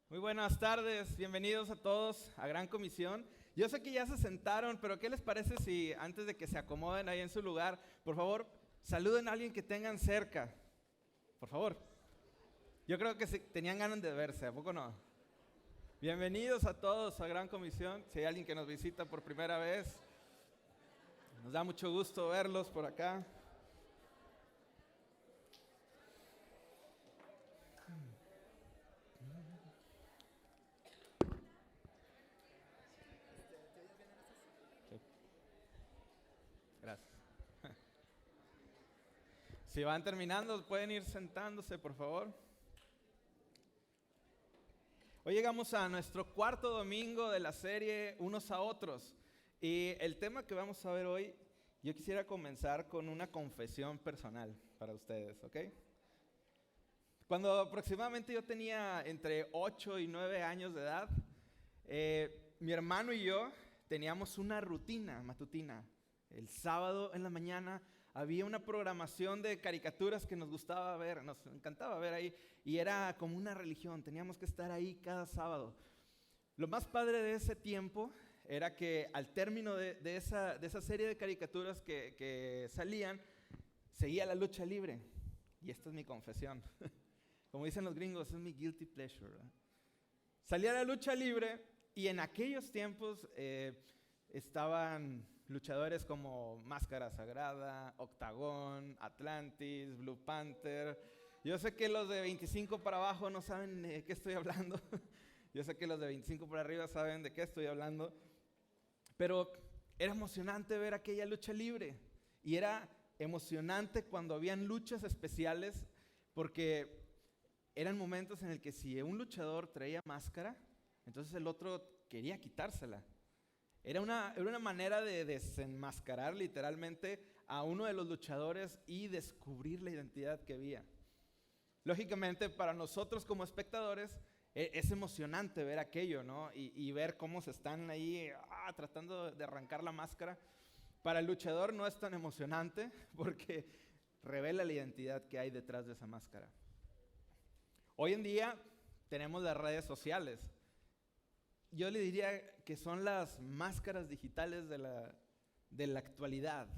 Muy buenas tardes, bienvenidos a todos a Gran Comisión. Yo sé que ya se sentaron, pero ¿qué les parece si antes de que se acomoden ahí en su lugar, por favor, saluden a alguien que tengan cerca? Por favor. Yo creo que tenían ganas de verse, ¿a poco no? Bienvenidos a todos a Gran Comisión. Si hay alguien que nos visita por primera vez, nos da mucho gusto verlos por acá. Sí, gracias. Si van terminando, pueden ir sentándose, por favor. Hoy llegamos a nuestro cuarto domingo de la serie Unos a Otros. Y el tema que vamos a ver hoy, yo quisiera comenzar con una confesión personal para ustedes, ¿ok? Cuando aproximadamente yo tenía entre 8 y 9 años de edad, mi hermano y yo teníamos una rutina matutina. El sábado en la mañana había una programación de caricaturas que nos gustaba ver, nos encantaba ver ahí, y era como una religión, teníamos que estar ahí cada sábado. Lo más padre de ese tiempo era que al término de esa serie de caricaturas que salían, seguía la lucha libre. Y esta es mi confesión. Como dicen los gringos, es mi guilty pleasure, ¿verdad? Salía la lucha libre y en aquellos tiempos estaban luchadores como Máscara Sagrada, Octagón, Atlantis, Blue Panther. Yo sé que los de 25 para abajo no saben de qué estoy hablando. Yo sé que los de 25 para arriba saben de qué estoy hablando. Pero era emocionante ver aquella lucha libre. Y era emocionante cuando habían luchas especiales porque eran momentos en el que si un luchador traía máscara, entonces el otro quería quitársela. Era una manera de desenmascarar literalmente a uno de los luchadores y descubrir la identidad que había. Lógicamente, para nosotros como espectadores, es emocionante ver aquello, ¿no? Y ver cómo se están ahí tratando de arrancar la máscara. Para el luchador no es tan emocionante porque revela la identidad que hay detrás de esa máscara. Hoy en día tenemos las redes sociales. Yo le diría que son las máscaras digitales de la actualidad.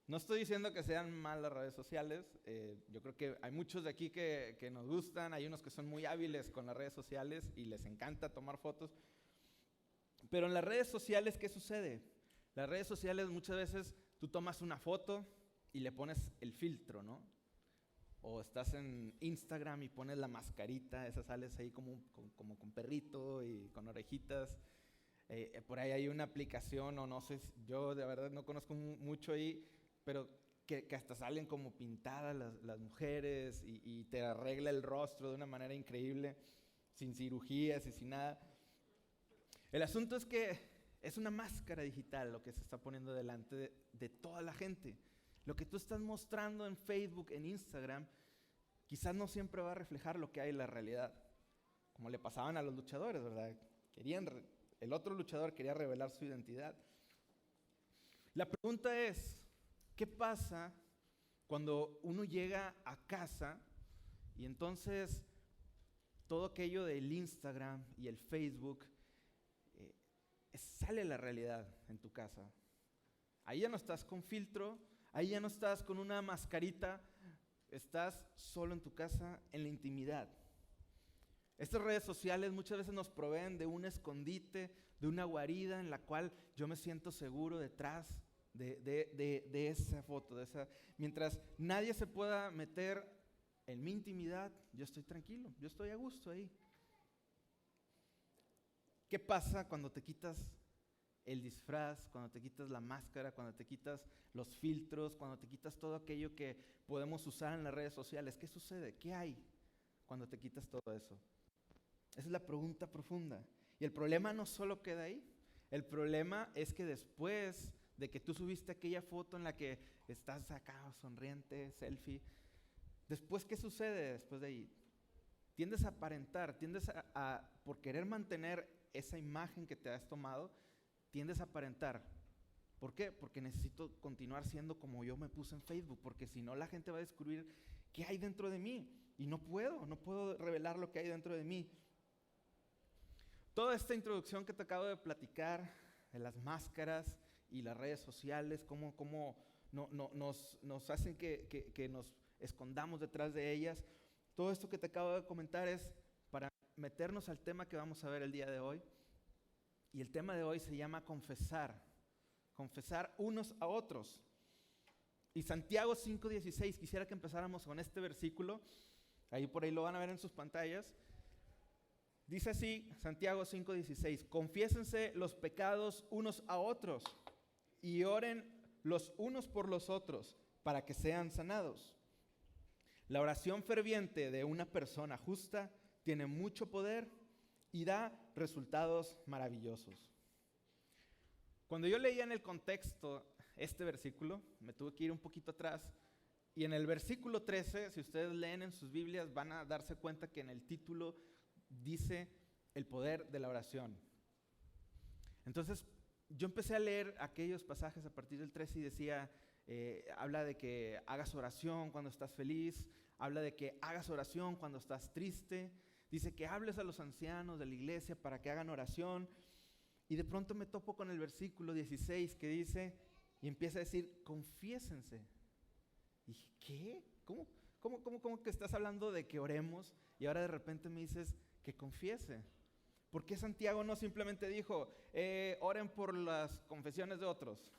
No estoy diciendo que sean malas las redes sociales. Yo creo que hay muchos de aquí que nos gustan. Hay unos que son muy hábiles con las redes sociales y les encanta tomar fotos. Pero en las redes sociales, ¿qué sucede? Las redes sociales muchas veces tú tomas una foto y le pones el filtro, ¿no? O estás en Instagram y pones la mascarita, esa sales ahí como con perrito y con orejitas. Por ahí hay una aplicación, o no sé, yo de verdad no conozco mucho ahí, pero que hasta salen como pintadas las mujeres y te arregla el rostro de una manera increíble, sin cirugías y sin nada. El asunto es que es una máscara digital lo que se está poniendo delante de toda la gente. Lo que tú estás mostrando en Facebook, en Instagram, quizás no siempre va a reflejar lo que hay en la realidad. Como le pasaban a los luchadores, ¿verdad? El otro luchador quería revelar su identidad. La pregunta es, ¿qué pasa cuando uno llega a casa y entonces todo aquello del Instagram y el Facebook sale la realidad en tu casa? Ahí ya no estás con filtro, ahí ya no estás con una mascarita, estás solo en tu casa, en la intimidad. Estas redes sociales muchas veces nos proveen de un escondite, de una guarida en la cual yo me siento seguro detrás de esa foto. Mientras nadie se pueda meter en mi intimidad, yo estoy tranquilo, yo estoy a gusto ahí. ¿Qué pasa cuando te quitas el disfraz, cuando te quitas la máscara, cuando te quitas los filtros, cuando te quitas todo aquello que podemos usar en las redes sociales? ¿Qué sucede? ¿Qué hay cuando te quitas todo eso? Esa es la pregunta profunda. Y el problema no solo queda ahí. El problema es que después de que tú subiste aquella foto en la que estás acá sonriente, selfie, después, ¿qué sucede después de ahí? Tiendes a aparentar, por querer mantener esa imagen que te has tomado, tiendes a aparentar. ¿Por qué? Porque necesito continuar siendo como yo me puse en Facebook, porque si no la gente va a descubrir qué hay dentro de mí y no puedo revelar lo que hay dentro de mí. Toda esta introducción que te acabo de platicar, de las máscaras y las redes sociales, cómo nos hacen que nos escondamos detrás de ellas, todo esto que te acabo de comentar es para meternos al tema que vamos a ver el día de hoy. Y el tema de hoy se llama confesar unos a otros. Y Santiago 5:16, quisiera que empezáramos con este versículo, por ahí lo van a ver en sus pantallas. Dice así, Santiago 5:16, confiésense los pecados unos a otros y oren los unos por los otros para que sean sanados. La oración ferviente de una persona justa tiene mucho poder y da resultados maravillosos. Cuando yo leía en el contexto este versículo, me tuve que ir un poquito atrás, y en el versículo 13, si ustedes leen en sus Biblias, van a darse cuenta que en el título dice el poder de la oración. Entonces, yo empecé a leer aquellos pasajes a partir del 13 y decía, habla de que hagas oración cuando estás feliz, habla de que hagas oración cuando estás triste, dice que hables a los ancianos de la iglesia para que hagan oración, y de pronto me topo con el versículo 16 que dice, y empieza a decir, confiésense. Y dije, ¿qué? ¿Cómo que estás hablando de que oremos y ahora de repente me dices que confiese? ¿Por qué Santiago no simplemente dijo, oren por las confesiones de otros?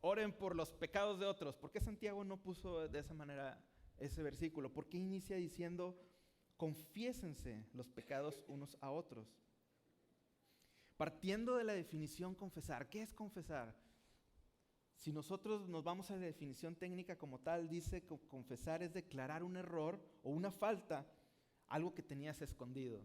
Oren por los pecados de otros. ¿Por qué Santiago no puso de esa manera ese versículo? ¿Por qué inicia diciendo, confiésense los pecados unos a otros? Partiendo de la definición confesar, ¿qué es confesar? Si nosotros nos vamos a la definición técnica como tal, dice que confesar es declarar un error o una falta, algo que tenías escondido.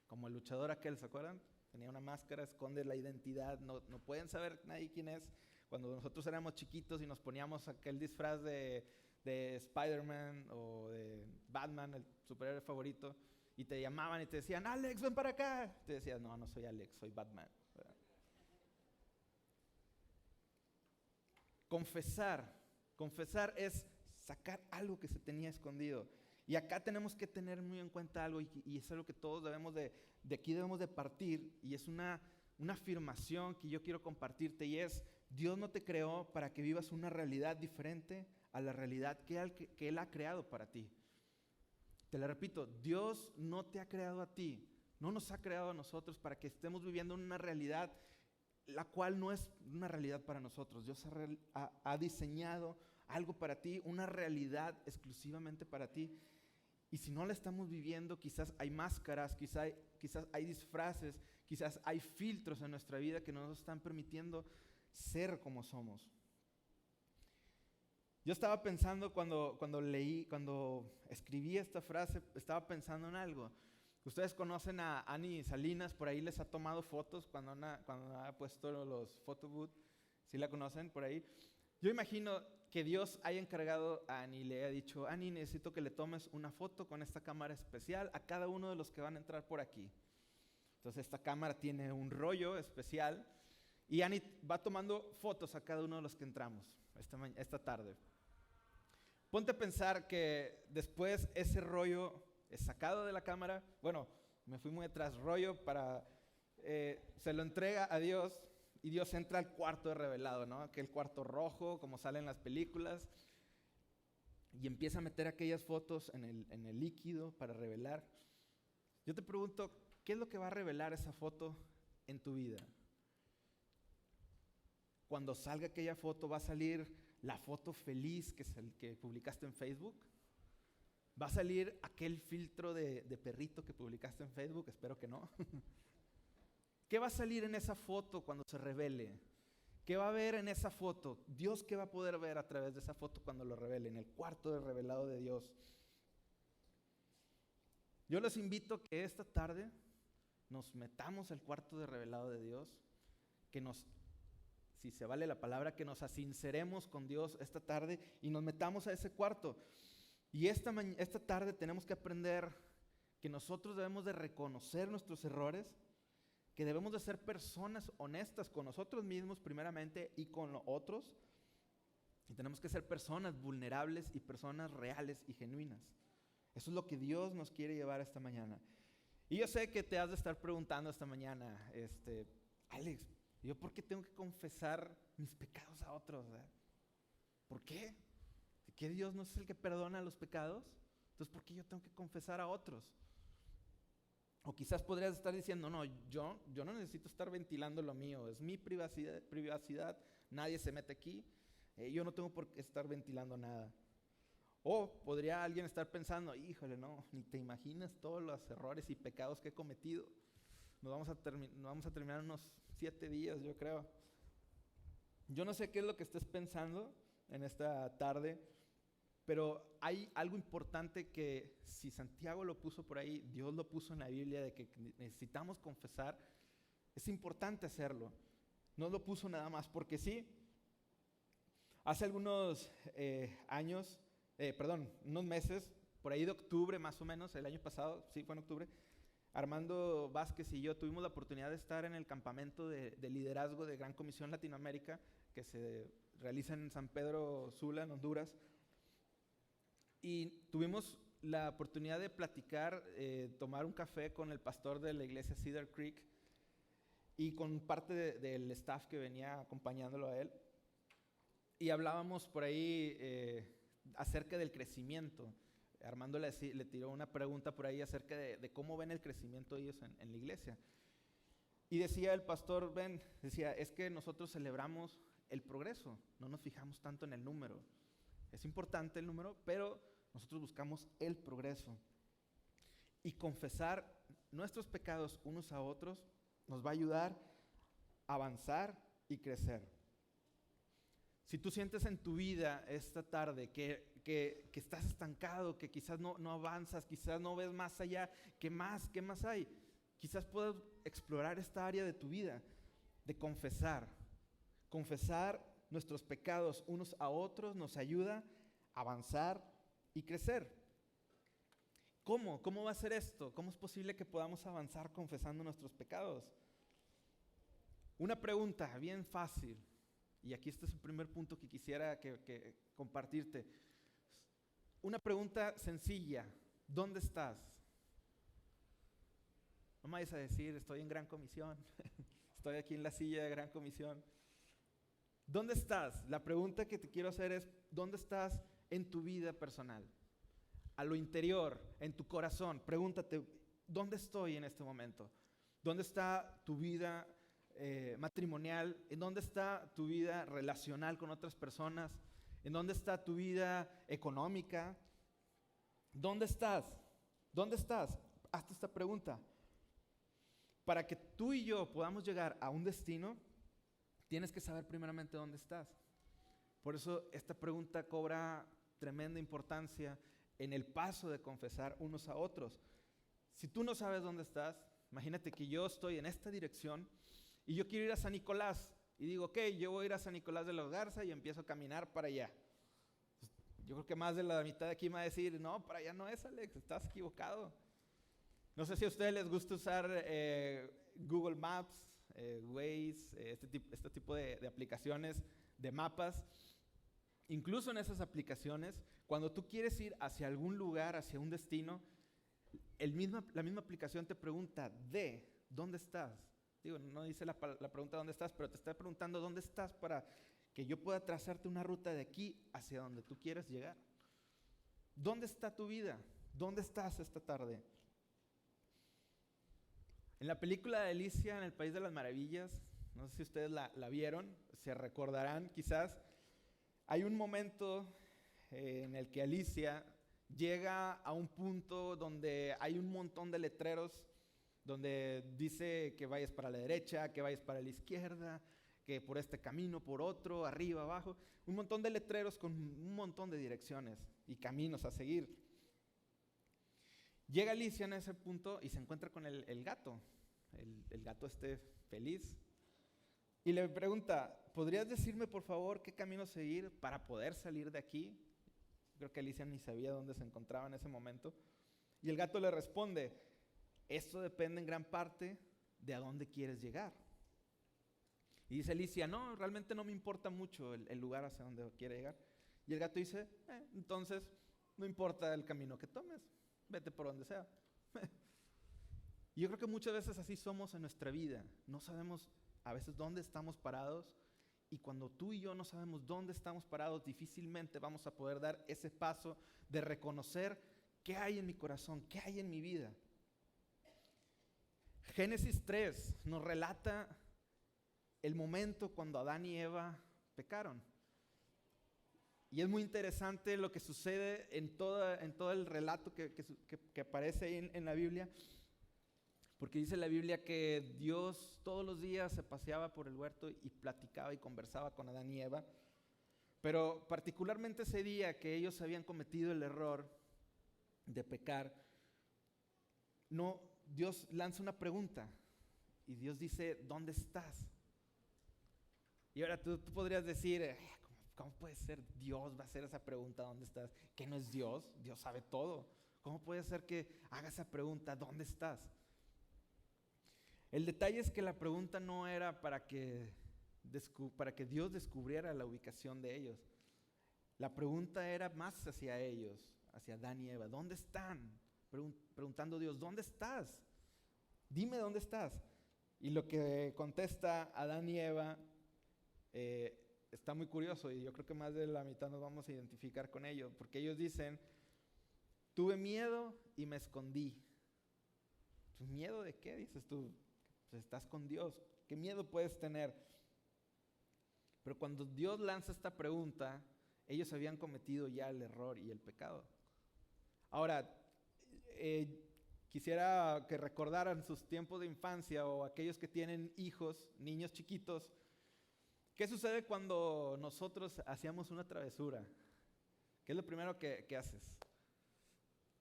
Como el luchador aquel, ¿se acuerdan? Tenía una máscara, esconde la identidad, no pueden saber nadie quién es. Cuando nosotros éramos chiquitos y nos poníamos aquel disfraz de Spider-Man o de Batman, el superhéroe favorito, y te llamaban y te decían, Alex, ven para acá. Te decías, no soy Alex, soy Batman. Confesar es sacar algo que se tenía escondido. Y acá tenemos que tener muy en cuenta algo, y es algo que todos de aquí debemos de partir, y es una afirmación que yo quiero compartirte, y es, Dios no te creó para que vivas una realidad diferente a la realidad que Él ha creado para ti. Te lo repito, Dios no te ha creado a ti, no nos ha creado a nosotros para que estemos viviendo una realidad la cual no es una realidad para nosotros. Dios ha diseñado algo para ti, una realidad exclusivamente para ti. Y si no la estamos viviendo, quizás hay máscaras, quizás hay disfraces, quizás hay filtros en nuestra vida que no nos están permitiendo ser como somos. Yo estaba pensando cuando escribí esta frase, estaba pensando en algo. Ustedes conocen a Annie Salinas, por ahí les ha tomado fotos cuando ha puesto los photo booth. ¿Sí la conocen por ahí? Yo imagino que Dios haya encargado a Annie y le haya dicho, Annie, necesito que le tomes una foto con esta cámara especial a cada uno de los que van a entrar por aquí. Entonces esta cámara tiene un rollo especial y Annie va tomando fotos a cada uno de los que entramos esta tarde. Ponte a pensar que después ese rollo es sacado de la cámara. Bueno, me fui muy atrás. Se lo entrega a Dios y Dios entra al cuarto de revelado, ¿no? Aquel cuarto rojo, como sale en las películas, y empieza a meter aquellas fotos en el líquido para revelar. Yo te pregunto, ¿qué es lo que va a revelar esa foto en tu vida? Cuando salga aquella foto, ¿va a salir la foto feliz que publicaste en Facebook? ¿Va a salir aquel filtro de perrito que publicaste en Facebook? Espero que no. ¿Qué va a salir en esa foto cuando se revele? ¿Qué va a haber en esa foto? Dios, ¿qué va a poder ver a través de esa foto cuando lo revele? En el cuarto de revelado de Dios. Yo les invito que esta tarde nos metamos al cuarto de revelado de Dios, si se vale la palabra, que nos asinceremos con Dios esta tarde y nos metamos a ese cuarto. Y esta tarde tenemos que aprender que nosotros debemos de reconocer nuestros errores, que debemos de ser personas honestas con nosotros mismos primeramente y con los otros. Y tenemos que ser personas vulnerables y personas reales y genuinas. Eso es lo que Dios nos quiere llevar esta mañana. Y yo sé que te has de estar preguntando esta mañana, Alex, ¿yo por qué tengo que confesar mis pecados a otros? ¿Por qué? ¿Que Dios no es el que perdona los pecados? Entonces, ¿por qué yo tengo que confesar a otros? O quizás podrías estar diciendo, no, yo no necesito estar ventilando lo mío, es mi privacidad, nadie se mete aquí, yo no tengo por qué estar ventilando nada. O podría alguien estar pensando, híjole, no, ni te imaginas todos los errores y pecados que he cometido. Nos vamos a terminar unos 7 días, yo creo. Yo no sé qué es lo que estés pensando en esta tarde, pero hay algo importante que si Santiago lo puso por ahí, Dios lo puso en la Biblia, de que necesitamos confesar. Es importante hacerlo. No lo puso nada más porque sí. Hace algunos unos meses, por ahí de octubre más o menos, el año pasado, sí fue en octubre, Armando Vázquez y yo tuvimos la oportunidad de estar en el campamento de liderazgo de Gran Comisión Latinoamérica que se realiza en San Pedro Sula, en Honduras. Y tuvimos la oportunidad de platicar, tomar un café con el pastor de la iglesia Cedar Creek y con parte del staff que venía acompañándolo a él. Y hablábamos por ahí acerca del crecimiento. Armando le tiró una pregunta por ahí acerca de cómo ven el crecimiento ellos en la iglesia. Y decía el pastor Ben, es que nosotros celebramos el progreso, no nos fijamos tanto en el número. Es importante el número, pero nosotros buscamos el progreso. Y confesar nuestros pecados unos a otros nos va a ayudar a avanzar y crecer. Si tú sientes en tu vida esta tarde que estás estancado, que quizás no avanzas, quizás no ves más allá, ¿qué más hay? Quizás puedas explorar esta área de tu vida, de confesar. Confesar nuestros pecados unos a otros nos ayuda a avanzar y crecer. ¿Cómo? ¿Cómo va a ser esto? ¿Cómo es posible que podamos avanzar confesando nuestros pecados? Una pregunta bien fácil. Y aquí este es el primer punto que quisiera que compartirte. Una pregunta sencilla. ¿Dónde estás? No me vayas a decir, estoy en Gran Comisión. Estoy aquí en la silla de Gran Comisión. ¿Dónde estás? La pregunta que te quiero hacer es, ¿dónde estás en tu vida personal? A lo interior, en tu corazón. Pregúntate, ¿dónde estoy en este momento? ¿Dónde está tu vida matrimonial? ¿En dónde está tu vida relacional con otras personas? ¿En dónde está tu vida económica? ¿Dónde estás? ¿Dónde estás? Hazte esta pregunta. Para que tú y yo podamos llegar a un destino, tienes que saber primeramente dónde estás. Por eso esta pregunta cobra tremenda importancia en el paso de confesar unos a otros. Si tú no sabes dónde estás, imagínate que yo estoy en esta dirección y yo quiero ir a San Nicolás y digo, ok, yo voy a ir a San Nicolás de los Garza y empiezo a caminar para allá. Yo creo que más de la mitad de aquí me va a decir, no, para allá no es, Alex, estás equivocado. No sé si a ustedes les gusta usar Google Maps, Waze, este tipo de aplicaciones de mapas. Incluso en esas aplicaciones, cuando tú quieres ir hacia algún lugar, hacia un destino, la misma aplicación te pregunta ¿dónde estás? Digo, no dice la pregunta ¿dónde estás? Pero te está preguntando ¿dónde estás? Para que yo pueda trazarte una ruta de aquí hacia donde tú quieres llegar. ¿Dónde está tu vida? ¿Dónde estás esta tarde? En la película de Alicia en el País de las Maravillas, no sé si ustedes la vieron, se recordarán quizás, hay un momento en el que Alicia llega a un punto donde hay un montón de letreros, donde dice que vayas para la derecha, que vayas para la izquierda, que por este camino, por otro, arriba, abajo, un montón de letreros con un montón de direcciones y caminos a seguir. Llega Alicia en ese punto y se encuentra con el gato. El gato feliz. Y le pregunta, ¿podrías decirme por favor qué camino seguir para poder salir de aquí? Creo que Alicia ni sabía dónde se encontraba en ese momento. Y el gato le responde, esto depende en gran parte de a dónde quieres llegar. Y dice Alicia, no, realmente no me importa mucho el lugar hacia donde quiere llegar. Y el gato dice, entonces no importa el camino que tomes, vete por donde sea. Y yo creo que muchas veces así somos en nuestra vida. No sabemos a veces dónde estamos parados, y cuando tú y yo no sabemos dónde estamos parados, difícilmente vamos a poder dar ese paso de reconocer qué hay en mi corazón, qué hay en mi vida. Génesis 3 nos relata el momento cuando Adán y Eva pecaron. Y es muy interesante lo que sucede en todo el relato que aparece ahí en la Biblia. Porque dice la Biblia que Dios todos los días se paseaba por el huerto y platicaba y conversaba con Adán y Eva. Pero particularmente ese día que ellos habían cometido el error de pecar, Dios lanza una pregunta y Dios dice, ¿dónde estás? Y ahora tú podrías decir, ¿cómo puede ser Dios va a hacer esa pregunta, ¿dónde estás? ¿Que no es Dios? Dios sabe todo. ¿Cómo puede ser que haga esa pregunta, ¿dónde estás? El detalle es que la pregunta no era para que Dios descubriera la ubicación de ellos. La pregunta era más hacia ellos, hacia Adán y Eva. ¿Dónde están? Preguntando a Dios, ¿dónde estás? Dime dónde estás. Y lo que contesta Adán y Eva está muy curioso, y yo creo que más de la mitad nos vamos a identificar con ello, porque ellos dicen, tuve miedo y me escondí. ¿Miedo de qué? Dices tú. Pues estás con Dios. ¿Qué miedo puedes tener? Pero cuando Dios lanza esta pregunta, ellos habían cometido ya el error y el pecado. Ahora, quisiera que recordaran sus tiempos de infancia, o aquellos que tienen hijos, niños chiquitos. ¿Qué sucede cuando nosotros hacíamos una travesura? ¿Qué es lo primero que haces?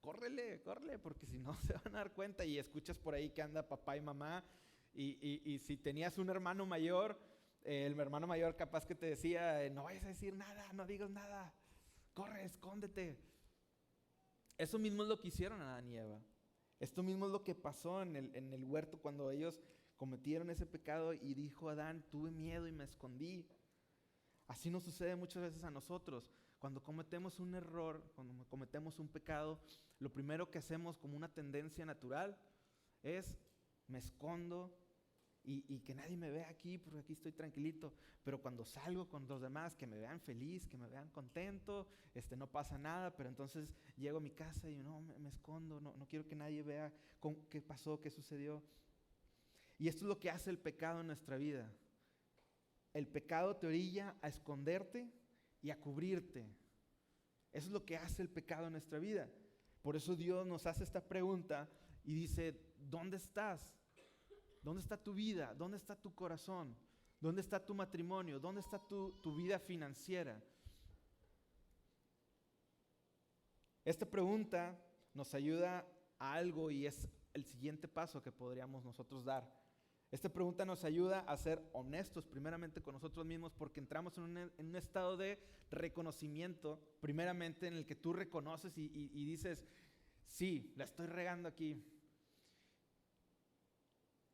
Córrele, porque si no se van a dar cuenta, y escuchas por ahí que anda papá y mamá, y si tenías un hermano mayor, el hermano mayor capaz que te decía, no vayas a decir nada, no digas nada, corre, escóndete. Eso mismo es lo que hicieron Adán y Eva. Esto mismo es lo que pasó en el huerto cuando ellos cometieron ese pecado, y dijo Adán, tuve miedo y me escondí. Así nos sucede muchas veces a nosotros. Cuando cometemos un error, cuando cometemos un pecado, lo primero que hacemos como una tendencia natural es, me escondo y que nadie me vea aquí, porque aquí estoy tranquilito. Pero cuando salgo con los demás, que me vean feliz, que me vean contento, no pasa nada. Pero entonces llego a mi casa y no, me escondo, no quiero que nadie vea qué pasó, qué sucedió. Y esto es lo que hace el pecado en nuestra vida. El pecado te orilla a esconderte y a cubrirte. Eso es lo que hace el pecado en nuestra vida. Por eso Dios nos hace esta pregunta y dice, ¿dónde estás? ¿Dónde está tu vida? ¿Dónde está tu corazón? ¿Dónde está tu matrimonio? ¿Dónde está tu vida financiera? Esta pregunta nos ayuda a algo, y es el siguiente paso que podríamos nosotros dar. Esta pregunta nos ayuda a ser honestos primeramente con nosotros mismos, porque entramos en un estado de reconocimiento, primeramente en el que tú reconoces y dices, sí, la estoy regando aquí.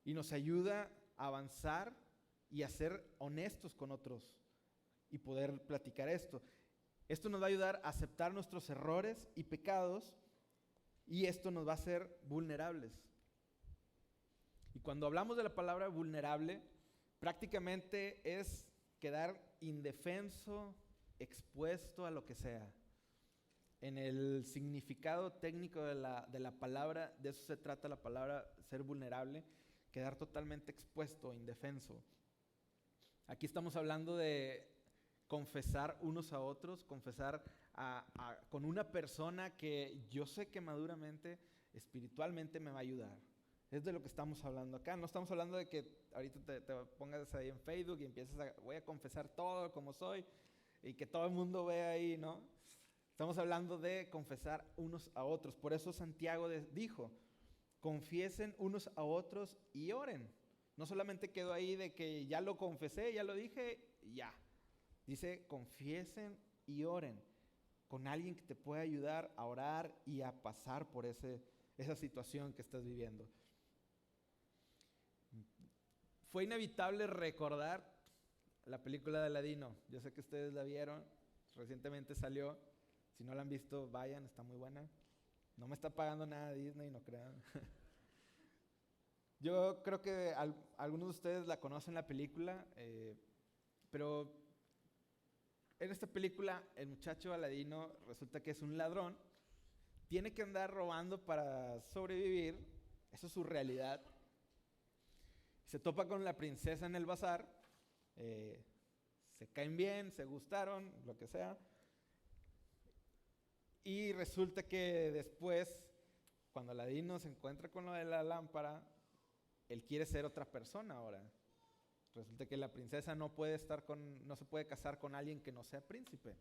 Y nos ayuda a avanzar y a ser honestos con otros y poder platicar esto. Esto nos va a ayudar a aceptar nuestros errores y pecados, y esto nos va a hacer vulnerables. Y cuando hablamos de la palabra vulnerable, prácticamente es quedar indefenso, expuesto a lo que sea. En el significado técnico de la palabra, de eso se trata la palabra ser vulnerable, quedar totalmente expuesto, indefenso. Aquí estamos hablando de confesar unos a otros, confesar con una persona que yo sé que maduramente, espiritualmente me va a ayudar. Es de lo que estamos hablando acá. No estamos hablando de que ahorita te pongas ahí en Facebook y empieces voy a confesar todo como soy y que todo el mundo vea ahí, ¿no? Estamos hablando de confesar unos a otros. Por eso Santiago dijo, confiesen unos a otros y oren. No solamente quedó ahí de que ya lo confesé, ya lo dije, ya. Dice, confiesen y oren con alguien que te pueda ayudar a orar y a pasar por esa situación que estás viviendo. Fue inevitable recordar la película de Aladino. Yo sé que ustedes la vieron, recientemente salió. Si no la han visto, vayan, está muy buena. No me está pagando nada Disney, no crean. Yo creo que algunos de ustedes la conocen la película, pero en esta película el muchacho Aladino resulta que es un ladrón, tiene que andar robando para sobrevivir, esa es su realidad. Se topa con la princesa en el bazar, eh, se caen bien, se gustaron, lo que sea. Y resulta que después, cuando Aladino se encuentra con lo de la lámpara, él quiere ser otra persona ahora. Resulta que la princesa no se puede casar con alguien que no sea príncipe.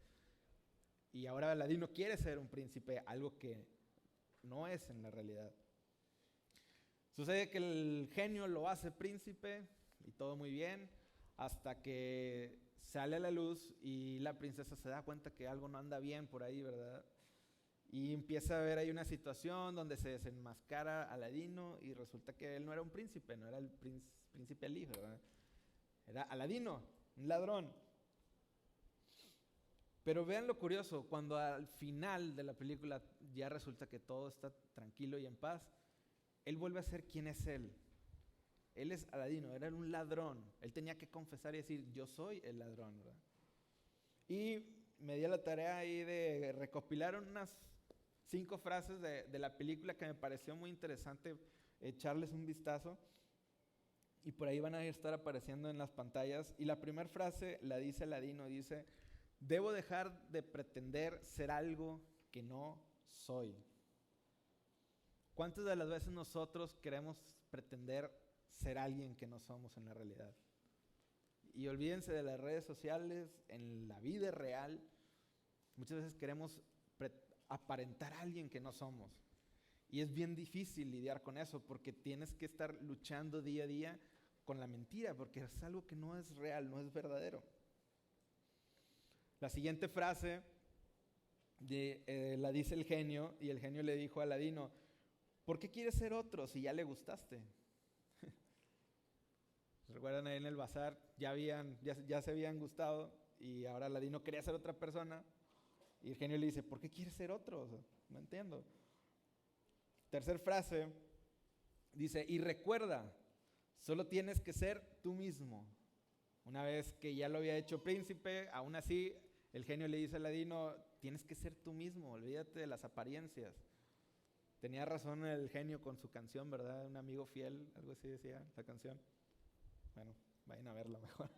Y ahora Aladino quiere ser un príncipe, algo que no es en la realidad. Sucede que el genio lo hace príncipe y todo muy bien, hasta que sale a la luz y la princesa se da cuenta que algo no anda bien por ahí, ¿verdad? Y empieza a ver ahí una situación donde se desenmascara a Aladino y resulta que él no era un príncipe, no era el príncipe Ali, ¿verdad? Era Aladino, un ladrón. Pero vean lo curioso, cuando al final de la película ya resulta que todo está tranquilo y en paz, él vuelve a ser quien es él. Él es Aladino, era un ladrón. Él tenía que confesar y decir, yo soy el ladrón, ¿verdad? Y me dio la tarea ahí de recopilar unas 5 frases de la película que me pareció muy interesante echarles un vistazo. Y por ahí van a estar apareciendo en las pantallas. Y la primera frase la dice Aladino, dice, debo dejar de pretender ser algo que no soy. ¿Cuántas de las veces nosotros queremos pretender ser alguien que no somos en la realidad? Y olvídense de las redes sociales, en la vida real, muchas veces queremos aparentar a alguien que no somos. Y es bien difícil lidiar con eso porque tienes que estar luchando día a día con la mentira, porque es algo que no es real, no es verdadero. La siguiente frase la dice el genio, y el genio le dijo a Aladino, ¿por qué quieres ser otro si ya le gustaste? ¿Recuerdan ahí en el bazar? Ya se habían gustado y ahora Aladino quería ser otra persona. Y el genio le dice, ¿por qué quieres ser otro? O sea, no entiendo. Tercer frase, dice, y recuerda, solo tienes que ser tú mismo. Una vez que ya lo había hecho príncipe, aún así, el genio le dice a Aladino, tienes que ser tú mismo, olvídate de las apariencias. Tenía razón el genio con su canción, ¿verdad? Un amigo fiel, algo así decía la canción. Bueno, vayan a verla mejor.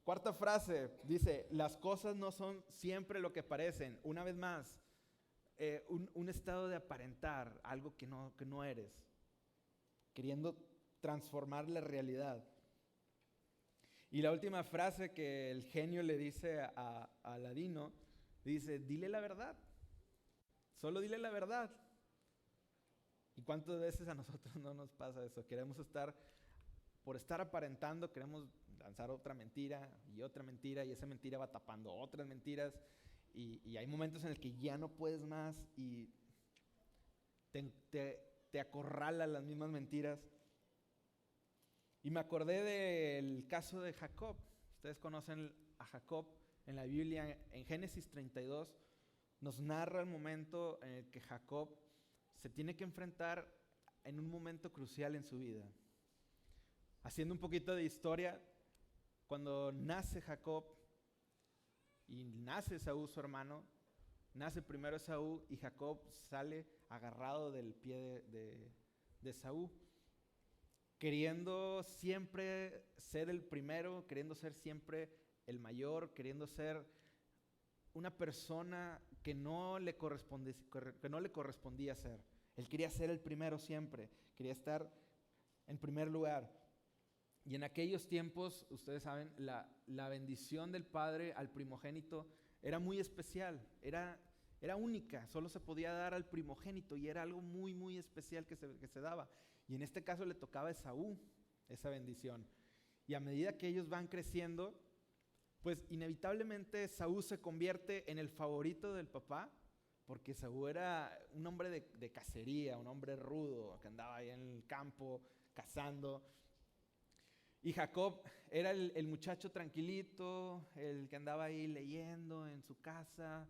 Cuarta frase, dice, las cosas no son siempre lo que parecen. Una vez más, un estado de aparentar algo que no eres, queriendo transformar la realidad. Y la última frase que el genio le dice a Aladino, dice, dile la verdad, solo dile la verdad. ¿Y cuántas veces a nosotros no nos pasa eso? Por estar aparentando, queremos lanzar otra mentira, y esa mentira va tapando otras mentiras, y hay momentos en el que ya no puedes más y te acorralan las mismas mentiras. Y me acordé del caso de Jacob. Ustedes conocen a Jacob en la Biblia, en Génesis 32, nos narra el momento en el que Jacob se tiene que enfrentar en un momento crucial en su vida. Haciendo un poquito de historia, cuando nace Jacob y nace Esaú su hermano, nace primero Esaú y Jacob sale agarrado del pie de Esaú, queriendo siempre ser el primero, queriendo ser siempre el mayor, queriendo ser una persona que no le correspondía ser. Él quería ser el primero siempre, quería estar en primer lugar. Y en aquellos tiempos, ustedes saben, la bendición del padre al primogénito era muy especial, era única, solo se podía dar al primogénito y era algo muy, muy especial que se daba. Y en este caso le tocaba a Esaú esa bendición. Y a medida que ellos van creciendo, pues inevitablemente Esaú se convierte en el favorito del papá, porque Esaú era un hombre de cacería, un hombre rudo, que andaba ahí en el campo cazando. Y Jacob era el muchacho tranquilito, el que andaba ahí leyendo en su casa,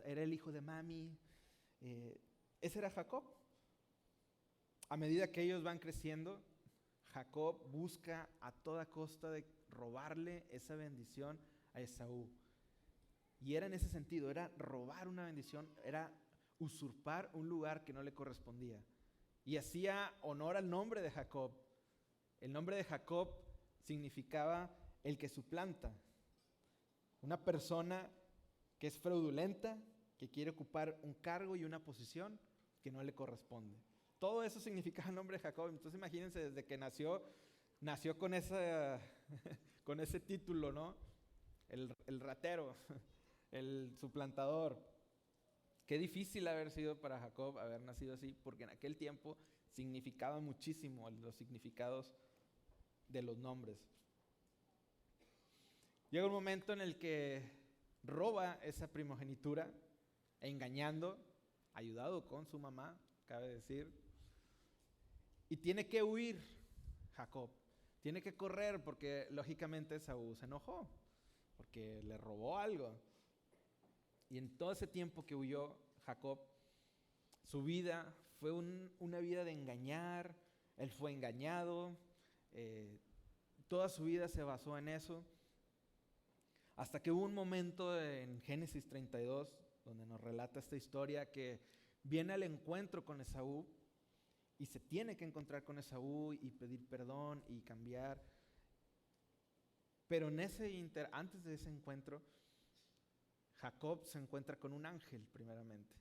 era el hijo de mami. Ese era Jacob. a medida que ellos van creciendo, Jacob busca a toda costa de robarle esa bendición a Esaú. Y era en ese sentido, era robar una bendición, era usurpar un lugar que no le correspondía. Y hacía honor al nombre de Jacob. El nombre de Jacob significaba el que suplanta. Una persona que es fraudulenta, que quiere ocupar un cargo y una posición que no le corresponde. Todo eso significaba el nombre de Jacob. Entonces imagínense, desde que nació con con ese título, ¿no? El ratero, el suplantador. Qué difícil haber sido para Jacob haber nacido así, porque en aquel tiempo significaba muchísimo los significados de los nombres. Llega un momento en el que roba esa primogenitura, engañando, ayudado con su mamá, cabe decir, y tiene que huir Jacob. Tiene que correr porque lógicamente Esaú se enojó, porque le robó algo. Y en todo ese tiempo que huyó Jacob, su vida fue una vida de engañar. Él fue engañado. Toda su vida se basó en eso. Hasta que hubo un momento en Génesis 32, donde nos relata esta historia, que viene al encuentro con Esaú y se tiene que encontrar con Esaú y pedir perdón y cambiar. Pero antes de ese encuentro, Jacob se encuentra con un ángel primeramente.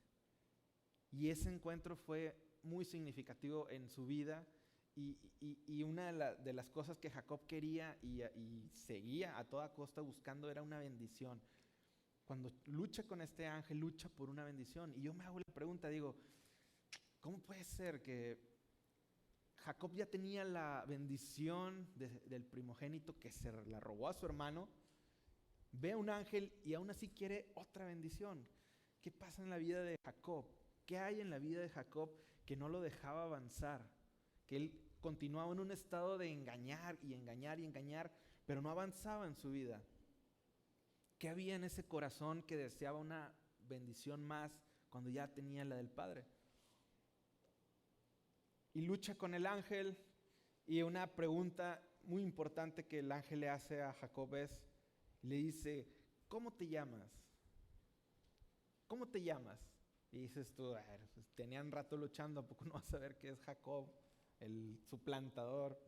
Y ese encuentro fue muy significativo en su vida y una de las cosas que Jacob quería y seguía a toda costa buscando era una bendición. Cuando lucha con este ángel, lucha por una bendición. Y yo me hago la pregunta, digo, ¿cómo puede ser que Jacob ya tenía la bendición del primogénito que se la robó a su hermano? Ve a un ángel y aún así quiere otra bendición. ¿Qué pasa en la vida de Jacob? ¿Qué hay en la vida de Jacob que no lo dejaba avanzar? Que él continuaba en un estado de engañar y engañar y engañar, pero no avanzaba en su vida. ¿Qué había en ese corazón que deseaba una bendición más cuando ya tenía la del Padre? Y lucha con el ángel, y una pregunta muy importante que el ángel le hace a Jacob le dice, ¿cómo te llamas? ¿Cómo te llamas? Y dices tú, pues tenían rato luchando, ¿a poco no vas a ver que es Jacob, el suplantador?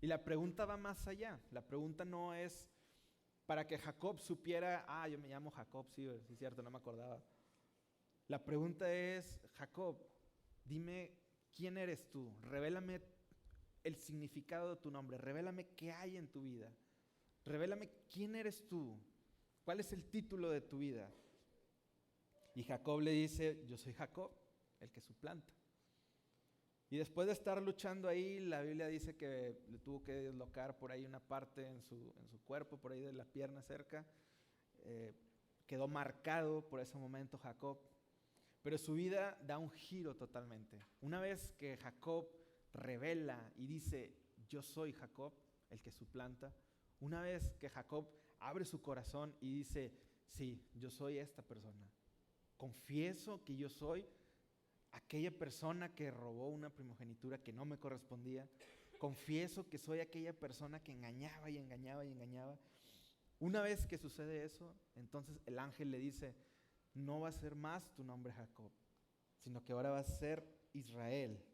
Y la pregunta va más allá. La pregunta no es para que Jacob supiera, yo me llamo Jacob, sí es cierto, no me acordaba. La pregunta es, Jacob, dime quién eres tú, revélame el significado de tu nombre, revélame qué hay en tu vida, revélame quién eres tú, cuál es el título de tu vida. Y Jacob le dice, yo soy Jacob, el que suplanta. Y después de estar luchando ahí, la Biblia dice que le tuvo que deslocar por ahí una parte en su cuerpo, por ahí de la pierna cerca. Quedó marcado por ese momento Jacob. Pero su vida da un giro totalmente. Una vez que Jacob revela y dice, yo soy Jacob, el que suplanta. Una vez que Jacob abre su corazón y dice, sí, yo soy esta persona. Confieso que yo soy aquella persona que robó una primogenitura que no me correspondía. Confieso que soy aquella persona que engañaba y engañaba y engañaba. Una vez que sucede eso, entonces el ángel le dice, no va a ser más tu nombre Jacob, sino que ahora va a ser Israel,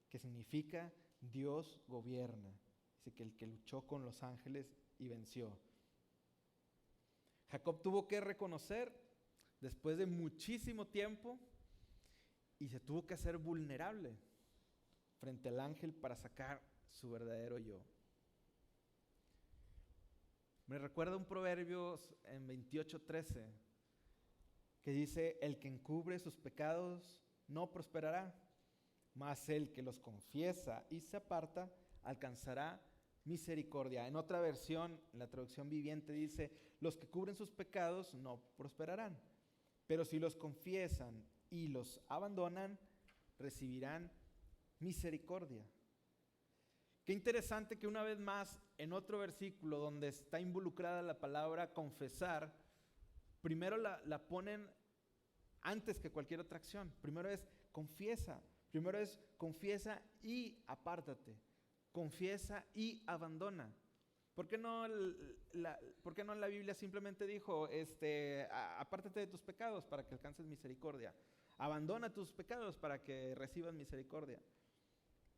que significa Dios gobierna. Dice que el que luchó con los ángeles y venció. Jacob tuvo que reconocer después de muchísimo tiempo y se tuvo que hacer vulnerable frente al ángel para sacar su verdadero yo. Me recuerda un Proverbios en 28:13 que dice, el que encubre sus pecados no prosperará, mas el que los confiesa y se aparta alcanzará misericordia. En otra versión, en la traducción viviente dice, los que cubren sus pecados no prosperarán, pero si los confiesan y los abandonan, recibirán misericordia. Qué interesante que una vez más, en otro versículo donde está involucrada la palabra confesar, primero la ponen antes que cualquier otra acción. Primero es confiesa, Primero es confiesa y apártate. Confiesa y abandona. ¿Por qué no la Biblia simplemente dijo, apártate de tus pecados para que alcances misericordia? Abandona tus pecados para que recibas misericordia.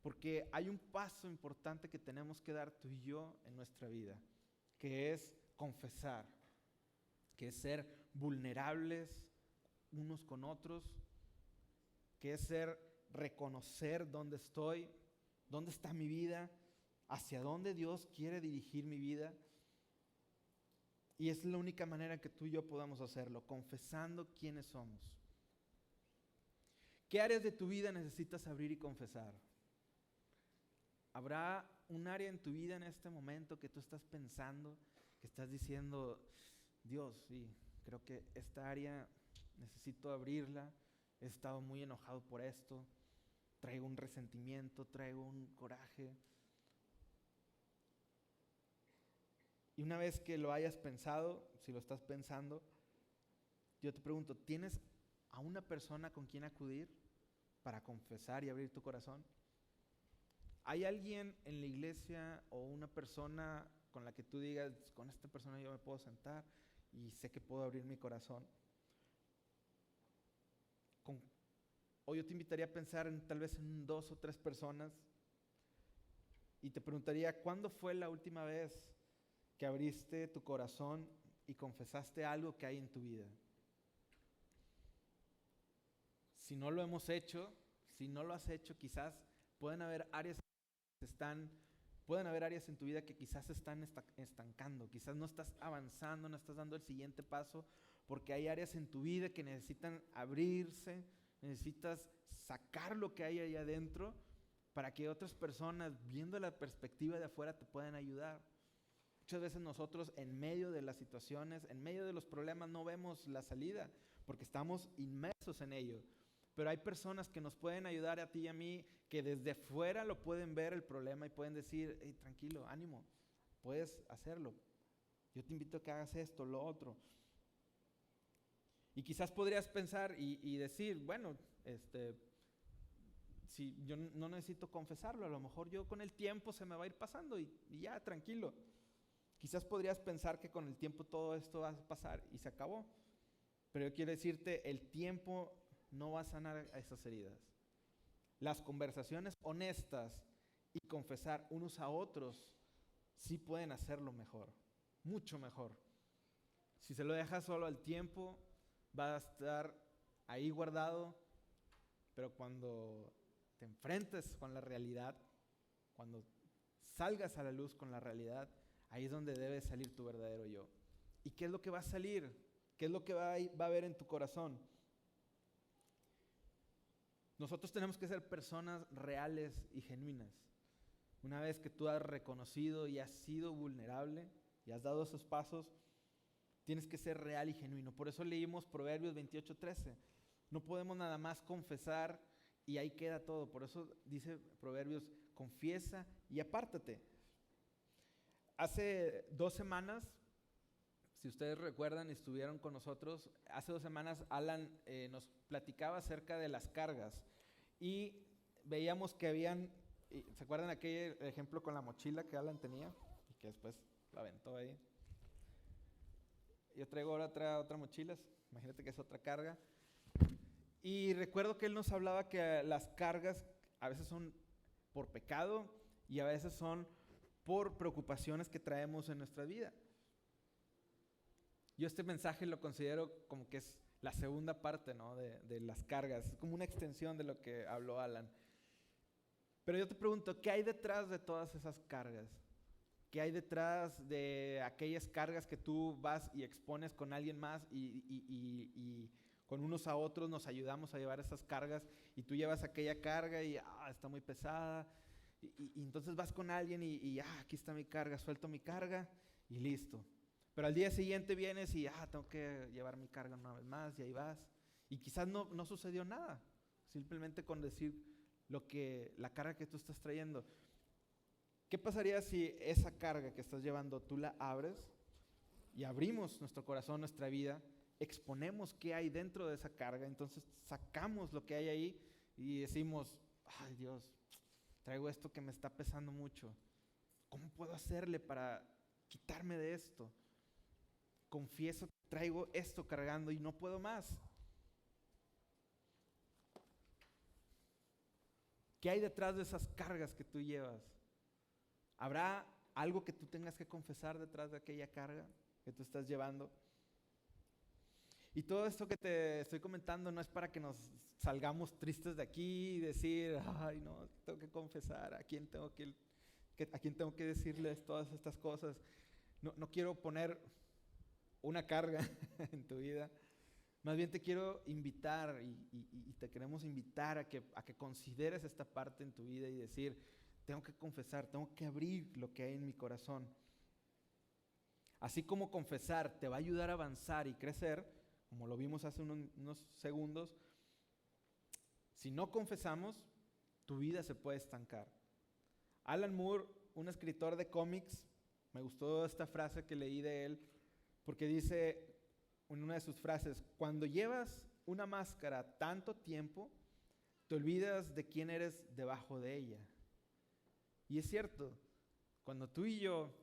Porque hay un paso importante que tenemos que dar tú y yo en nuestra vida, que es confesar, que es ser vulnerables unos con otros, que es reconocer dónde estoy, dónde está mi vida, hacia dónde Dios quiere dirigir mi vida. Y es la única manera que tú y yo podamos hacerlo, confesando quiénes somos. ¿Qué áreas de tu vida necesitas abrir y confesar? ¿Habrá un área en tu vida en este momento que tú estás pensando, que estás diciendo, Dios, sí, creo que esta área necesito abrirla, he estado muy enojado por esto, traigo un resentimiento, traigo un coraje? Y una vez que lo hayas pensado, si lo estás pensando, yo te pregunto, ¿tienes a una persona con quien acudir para confesar y abrir tu corazón? ¿Hay alguien en la iglesia o una persona con la que tú digas, con esta persona yo me puedo sentar y sé que puedo abrir mi corazón? O yo te invitaría a pensar tal vez en 2 o 3 personas y te preguntaría, ¿cuándo fue la última vez que abriste tu corazón y confesaste algo que hay en tu vida? Si no lo hemos hecho, si no lo has hecho, quizás pueden haber áreas en tu vida que quizás se están estancando, quizás no estás avanzando, no estás dando el siguiente paso, porque hay áreas en tu vida que necesitan abrirse, necesitas sacar lo que hay ahí adentro para que otras personas, viendo la perspectiva de afuera, te puedan ayudar. Muchas veces nosotros en medio de las situaciones, en medio de los problemas, no vemos la salida porque estamos inmersos en ello. Pero hay personas que nos pueden ayudar a ti y a mí, que desde fuera lo pueden ver el problema y pueden decir, hey, tranquilo, ánimo, puedes hacerlo. Yo te invito a que hagas esto, lo otro. Y quizás podrías pensar y decir, bueno, si yo no necesito confesarlo, a lo mejor yo con el tiempo se me va a ir pasando y ya, tranquilo. Quizás podrías pensar que con el tiempo todo esto va a pasar y se acabó. Pero yo quiero decirte, el tiempo no va a sanar a esas heridas. Las conversaciones honestas y confesar unos a otros sí pueden hacerlo mejor, mucho mejor. Si se lo dejas solo al tiempo, va a estar ahí guardado, pero cuando te enfrentes con la realidad, cuando salgas a la luz con la realidad, ahí es donde debe salir tu verdadero yo. ¿Y qué es lo que va a salir? ¿Qué es lo que va a haber en tu corazón? Nosotros tenemos que ser personas reales y genuinas. Una vez que tú has reconocido y has sido vulnerable y has dado esos pasos, tienes que ser real y genuino. Por eso leímos Proverbios 28:13. No podemos nada más confesar y ahí queda todo. Por eso dice Proverbios, confiesa y apártate. Hace 2 semanas, si ustedes recuerdan, estuvieron con nosotros. Hace 2 semanas Alan nos platicaba acerca de las cargas y veíamos que ¿se acuerdan aquel ejemplo con la mochila que Alan tenía? Y que después la aventó ahí. Yo traigo ahora otra mochila, imagínate que es otra carga. Y recuerdo que él nos hablaba que las cargas a veces son por pecado y a veces son por preocupaciones que traemos en nuestra vida. Yo este mensaje lo considero como que es la segunda parte, ¿no? de las cargas. Es como una extensión de lo que habló Alan. Pero yo te pregunto, ¿qué hay detrás de todas esas cargas? ¿Qué hay detrás de aquellas cargas que tú vas y expones con alguien más y con unos a otros nos ayudamos a llevar esas cargas y tú llevas aquella carga y está muy pesada y entonces vas con alguien y aquí está mi carga, suelto mi carga y listo. Pero al día siguiente vienes y tengo que llevar mi carga una vez más y ahí vas. Y quizás no sucedió nada, simplemente con decir la carga que tú estás trayendo. ¿Qué pasaría si esa carga que estás llevando tú la abres y abrimos nuestro corazón, nuestra vida, exponemos qué hay dentro de esa carga, entonces sacamos lo que hay ahí y decimos, ay Dios, traigo esto que me está pesando mucho. ¿Cómo puedo hacerle para quitarme de esto? Confieso que traigo esto cargando y no puedo más. ¿Qué hay detrás de esas cargas que tú llevas? ¿Habrá algo que tú tengas que confesar detrás de aquella carga que tú estás llevando? Y todo esto que te estoy comentando no es para que nos salgamos tristes de aquí y decir, ay no, tengo que confesar, ¿a quién tengo que decirles todas estas cosas? No quiero poner una carga en tu vida. Más bien te quiero invitar y te queremos invitar a que consideres esta parte en tu vida y decir, tengo que confesar, tengo que abrir lo que hay en mi corazón. Así como confesar te va a ayudar a avanzar y crecer, como lo vimos hace unos segundos, si no confesamos, tu vida se puede estancar. Alan Moore, un escritor de cómics, me gustó esta frase que leí de él, porque dice en una de sus frases, cuando llevas una máscara tanto tiempo, te olvidas de quién eres debajo de ella. Y es cierto, cuando tú y yo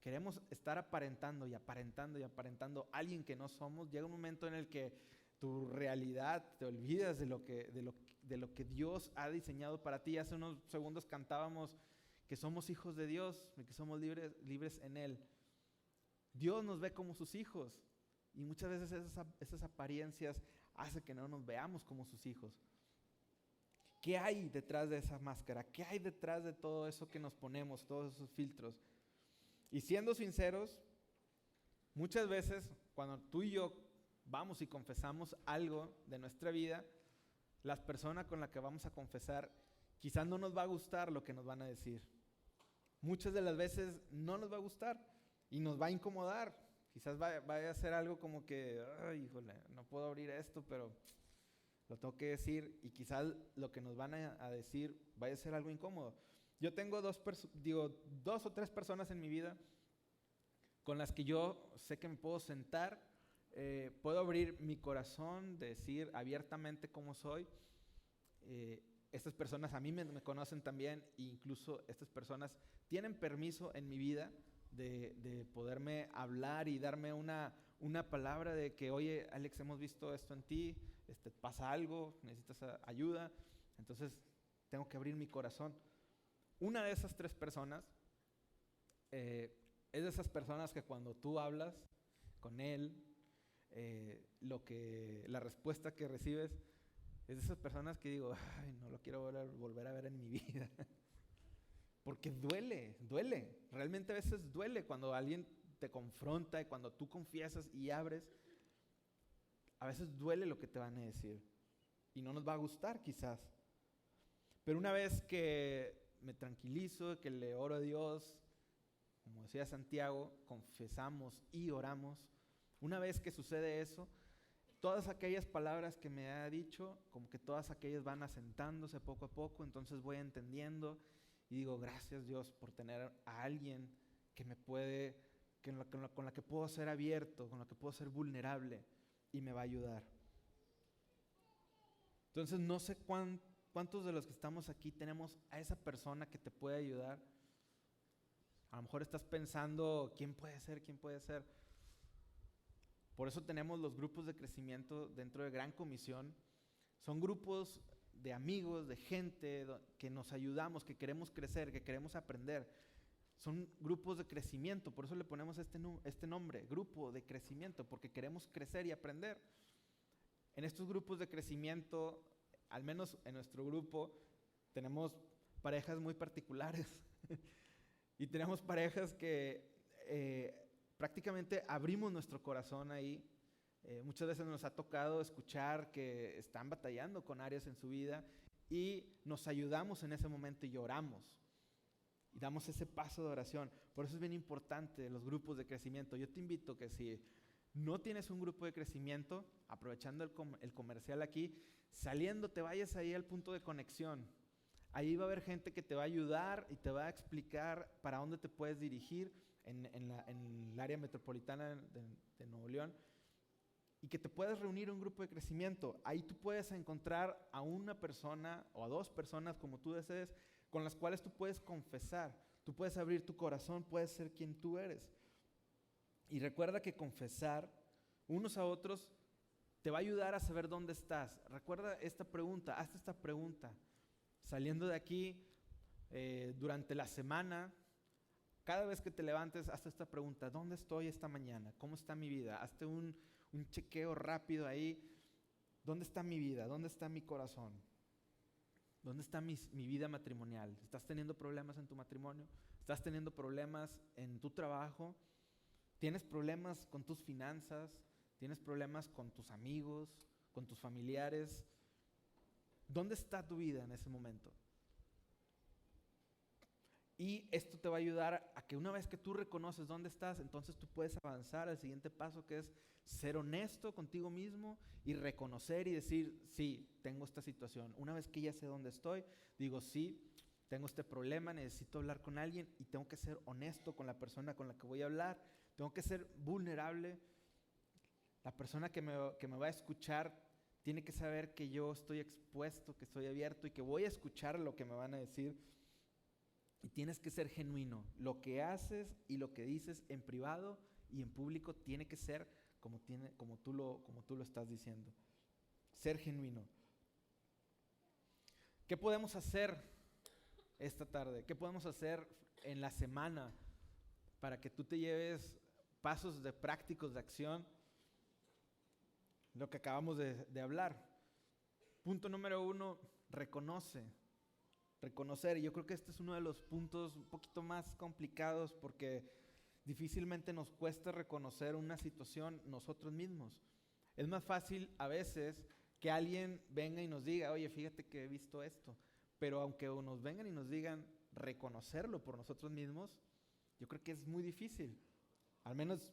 queremos estar aparentando y aparentando y aparentando a alguien que no somos, llega un momento en el que tu realidad, te olvidas de lo que Dios ha diseñado para ti. Hace unos segundos cantábamos que somos hijos de Dios y que somos libres en Él. Dios nos ve como sus hijos y muchas veces esas apariencias hacen que no nos veamos como sus hijos. ¿Qué hay detrás de esa máscara? ¿Qué hay detrás de todo eso que nos ponemos, todos esos filtros? Y siendo sinceros, muchas veces cuando tú y yo vamos y confesamos algo de nuestra vida, las personas con las que vamos a confesar quizás no nos va a gustar lo que nos van a decir. Muchas de las veces no nos va a gustar y nos va a incomodar. Quizás vaya a ser algo como que, ay, híjole, no puedo abrir esto, pero lo tengo que decir, y quizás lo que nos van a decir vaya a ser algo incómodo. Yo tengo dos o tres personas en mi vida con las que yo sé que me puedo sentar, puedo abrir mi corazón, decir abiertamente cómo soy. Estas personas a mí me conocen también, e incluso estas personas tienen permiso en mi vida de poderme hablar y darme una palabra de que, oye, Alex, hemos visto esto en ti, pasa algo, necesitas ayuda, entonces tengo que abrir mi corazón. Una de esas tres personas es de esas personas que cuando tú hablas con él, la respuesta que recibes es de esas personas que digo, ay, no lo quiero volver a ver en mi vida. Porque duele, realmente a veces duele cuando alguien te confronta y cuando tú confiesas y abres, a veces duele lo que te van a decir y no nos va a gustar quizás. Pero una vez que me tranquilizo, que le oro a Dios, como decía Santiago, confesamos y oramos, una vez que sucede eso, todas aquellas palabras que me ha dicho, como que todas aquellas van asentándose poco a poco, entonces voy entendiendo y digo, gracias Dios por tener a alguien que me puede, con la que puedo ser abierto, con la que puedo ser vulnerable y me va a ayudar. Entonces no sé cuántos de los que estamos aquí tenemos a esa persona que te puede ayudar. A lo mejor estás pensando, ¿quién puede ser? Por eso tenemos los grupos de crecimiento dentro de Gran Comisión. Son grupos de amigos, de gente que nos ayudamos, que queremos crecer, que queremos aprender. Son grupos de crecimiento, por eso le ponemos este nombre, grupo de crecimiento, porque queremos crecer y aprender. En estos grupos de crecimiento, al menos en nuestro grupo, tenemos parejas muy particulares y tenemos parejas que prácticamente abrimos nuestro corazón ahí. Muchas veces nos ha tocado escuchar que están batallando con áreas en su vida y nos ayudamos en ese momento y oramos. Y damos ese paso de oración. Por eso es bien importante los grupos de crecimiento. Yo te invito que si no tienes un grupo de crecimiento, aprovechando el comercial aquí, saliendo te vayas ahí al punto de conexión. Ahí va a haber gente que te va a ayudar y te va a explicar para dónde te puedes dirigir en el área metropolitana de Nuevo León. y que te puedas reunir en un grupo de crecimiento. Ahí tú puedes encontrar a una persona o a dos personas, como tú desees, con las cuales tú puedes confesar. Tú puedes abrir tu corazón, puedes ser quien tú eres. Y recuerda que confesar unos a otros te va a ayudar a saber dónde estás. Recuerda esta pregunta, hazte esta pregunta. Saliendo de aquí, durante la semana, cada vez que te levantes, hazte esta pregunta: ¿dónde estoy esta mañana? ¿Cómo está mi vida? Hazte un chequeo rápido ahí. ¿Dónde está mi vida? ¿Dónde está mi corazón? ¿Dónde está mi vida matrimonial? ¿Estás teniendo problemas en tu matrimonio? ¿Estás teniendo problemas en tu trabajo? ¿Tienes problemas con tus finanzas? ¿Tienes problemas con tus amigos, con tus familiares? ¿Dónde está tu vida en ese momento? Y esto te va a ayudar a que una vez que tú reconoces dónde estás, entonces tú puedes avanzar al siguiente paso, que es ser honesto contigo mismo y reconocer y decir: sí, tengo esta situación. Una vez que ya sé dónde estoy, digo: sí, tengo este problema, necesito hablar con alguien y tengo que ser honesto con la persona con la que voy a hablar. Tengo que ser vulnerable. La persona que me va a escuchar tiene que saber que yo estoy expuesto, que estoy abierto y que voy a escuchar lo que me van a decir. Y tienes que ser genuino. Lo que haces y lo que dices en privado y en público tiene que ser como tú lo estás diciendo. Ser genuino. ¿Qué podemos hacer esta tarde? ¿Qué podemos hacer en la semana para que tú te lleves pasos prácticos de acción? Lo que acabamos de hablar. Punto número 1, reconocer. Y yo creo que este es uno de los puntos un poquito más complicados, porque difícilmente nos cuesta reconocer una situación nosotros mismos. Es más fácil a veces que alguien venga y nos diga: oye, fíjate que he visto esto. Pero aunque nos vengan y nos digan, reconocerlo por nosotros mismos, yo creo que es muy difícil. Al menos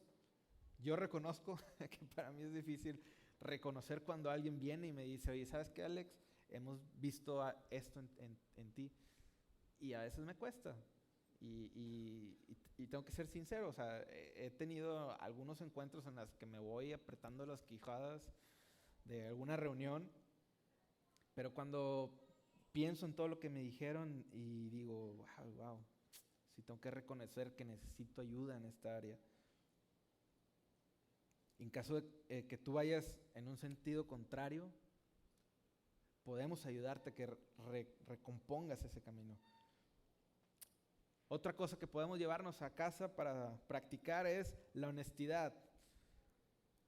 yo reconozco que para mí es difícil reconocer cuando alguien viene y me dice: oye, ¿sabes qué, Alex? Hemos visto esto en ti. Y a veces me cuesta. Y tengo que ser sincero. O sea, he tenido algunos encuentros en los que me voy apretando las quijadas de alguna reunión. Pero cuando pienso en todo lo que me dijeron y digo: wow, sí, tengo que reconocer que necesito ayuda en esta área. En caso de que tú vayas en un sentido contrario, podemos ayudarte a que recompongas ese camino. Otra cosa que podemos llevarnos a casa para practicar es la honestidad.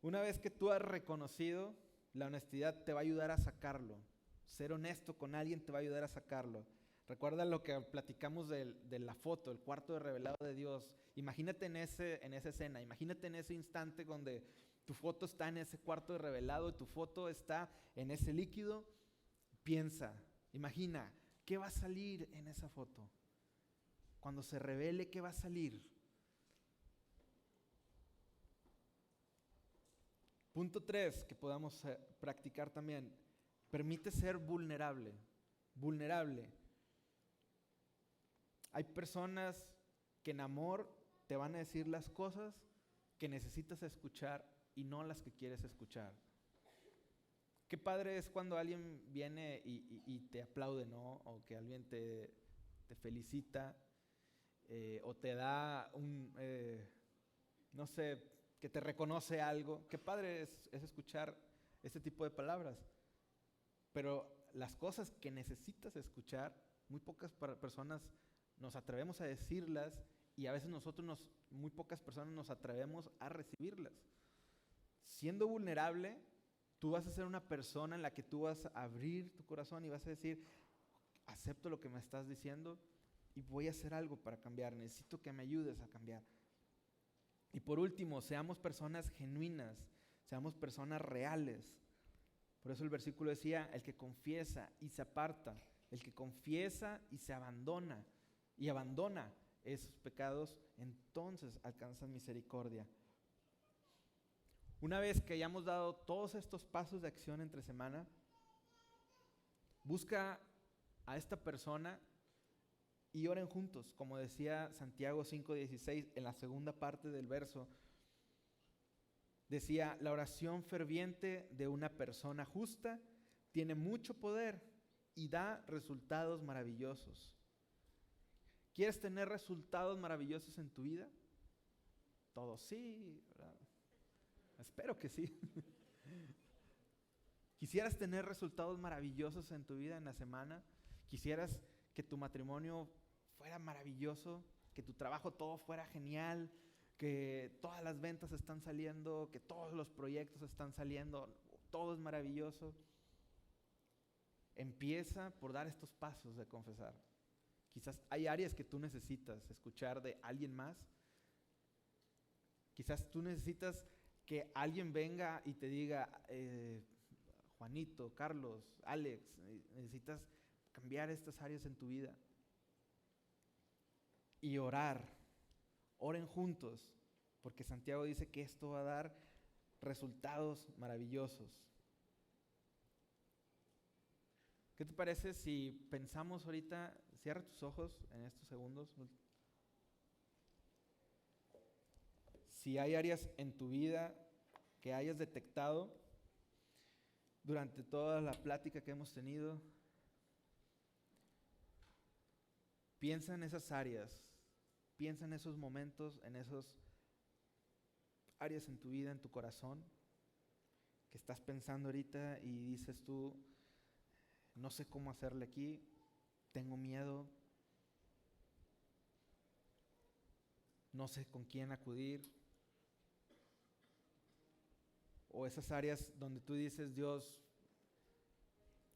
Una vez que tú has reconocido, la honestidad te va a ayudar a sacarlo. Ser honesto con alguien te va a ayudar a sacarlo. Recuerda lo que platicamos de la foto, el cuarto de revelado de Dios. Imagínate en esa escena, imagínate en ese instante donde tu foto está en ese cuarto de revelado y tu foto está en ese líquido. Piensa, imagina, ¿qué va a salir en esa foto? Cuando se revele, ¿qué va a salir? Punto 3 que podamos practicar también: permite ser vulnerable. Vulnerable. Hay personas que en amor te van a decir las cosas que necesitas escuchar y no las que quieres escuchar. Qué padre es cuando alguien viene y te aplaude, ¿no? O que alguien te felicita, o te da no sé, que te reconoce algo. Qué padre es escuchar este tipo de palabras. Pero las cosas que necesitas escuchar, muy pocas personas nos atrevemos a decirlas, y a veces muy pocas personas nos atrevemos a recibirlas. Siendo vulnerable, tú vas a ser una persona en la que tú vas a abrir tu corazón y vas a decir: acepto lo que me estás diciendo y voy a hacer algo para cambiar. Necesito que me ayudes a cambiar. Y por último, seamos personas genuinas, seamos personas reales. Por eso el versículo decía: el que confiesa y se aparta, el que confiesa y se abandona esos pecados, entonces alcanzan misericordia. Una vez que hayamos dado todos estos pasos de acción entre semana, busca a esta persona y oren juntos, como decía Santiago 5:16 en la segunda parte del verso. Decía, la oración ferviente de una persona justa tiene mucho poder y da resultados maravillosos. ¿Quieres tener resultados maravillosos en tu vida? Todos sí, ¿verdad? Espero que sí. ¿Quisieras tener resultados maravillosos en tu vida en la semana? ¿Quisieras que tu matrimonio fuera maravilloso? ¿Que tu trabajo todo fuera genial? ¿Que todas las ventas están saliendo? ¿Que todos los proyectos están saliendo? Todo es maravilloso. Empieza por dar estos pasos de confesar. Quizás hay áreas que tú necesitas escuchar de alguien más. Quizás tú necesitas que alguien venga y te diga, Juanito, Carlos, Alex, necesitas cambiar estas áreas en tu vida. Y orar. Oren juntos, porque Santiago dice que esto va a dar resultados maravillosos. ¿Qué te parece si pensamos ahorita, cierra tus ojos en estos segundos? Si hay áreas en tu vida que hayas detectado durante toda la plática que hemos tenido, piensa en esas áreas, piensa en esos momentos, en esas áreas en tu vida, en tu corazón, que estás pensando ahorita y dices tú, no sé cómo hacerle aquí, tengo miedo, no sé con quién acudir. O esas áreas donde tú dices, Dios,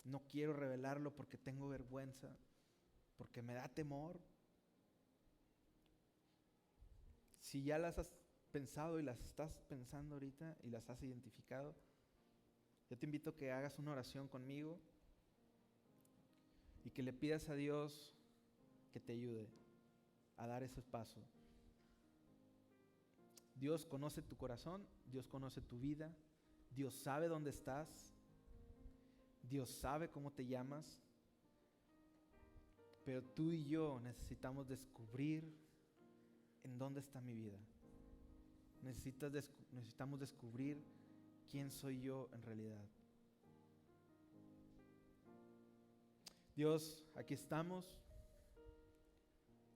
no quiero revelarlo porque tengo vergüenza, porque me da temor. Si ya las has pensado y las estás pensando ahorita y las has identificado, yo te invito a que hagas una oración conmigo y que le pidas a Dios que te ayude a dar ese paso. Dios conoce tu corazón, Dios conoce tu vida, Dios sabe dónde estás, Dios sabe cómo te llamas, pero tú y yo necesitamos descubrir en dónde está mi vida. Necesitamos descubrir quién soy yo en realidad. Dios, aquí estamos.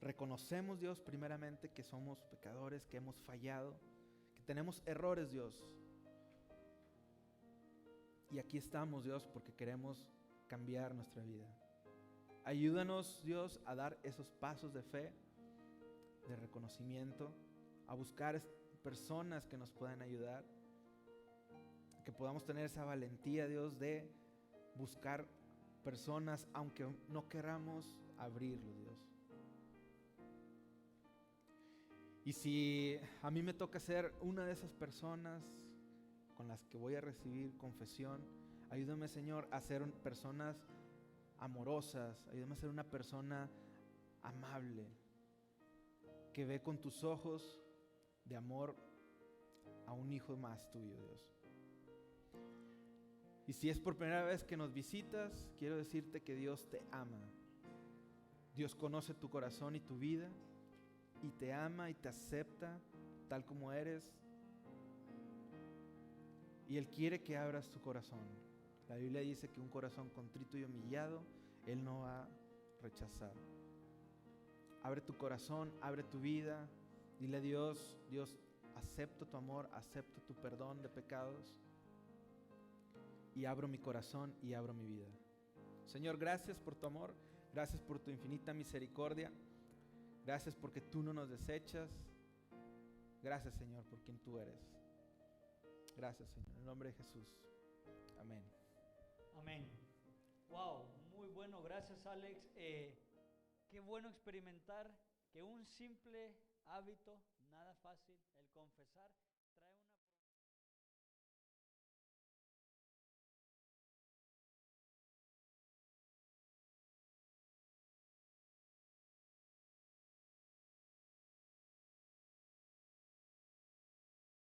Reconocemos, Dios, primeramente que somos pecadores, que hemos fallado, que tenemos errores, Dios. Y aquí estamos, Dios, porque queremos cambiar nuestra vida. Ayúdanos, Dios, a dar esos pasos de fe, de reconocimiento, a buscar personas que nos puedan ayudar, que podamos tener esa valentía, Dios, de buscar personas, aunque no queramos abrirlo, Dios. Y si a mí me toca ser una de esas personas con las que voy a recibir confesión, ayúdame, Señor, a ser personas amorosas, ayúdame a ser una persona amable, que ve con tus ojos de amor a un hijo más tuyo, Dios. Y si es por primera vez que nos visitas, quiero decirte que Dios te ama. Dios conoce tu corazón y tu vida, y te ama y te acepta tal como eres. Y Él quiere que abras tu corazón. La Biblia dice que un corazón contrito y humillado, Él no va a rechazar. Abre tu corazón, abre tu vida. Dile a Dios, Dios, acepto tu amor, acepto tu perdón de pecados. Y abro mi corazón y abro mi vida. Señor, gracias por tu amor. Gracias por tu infinita misericordia. Gracias porque tú no nos desechas. Gracias, Señor, por quien tú eres. Gracias, Señor. En el nombre de Jesús. Amén. Amén. Wow, muy bueno. Gracias, Alex. Qué bueno experimentar que un simple hábito, nada fácil, el confesar, trae una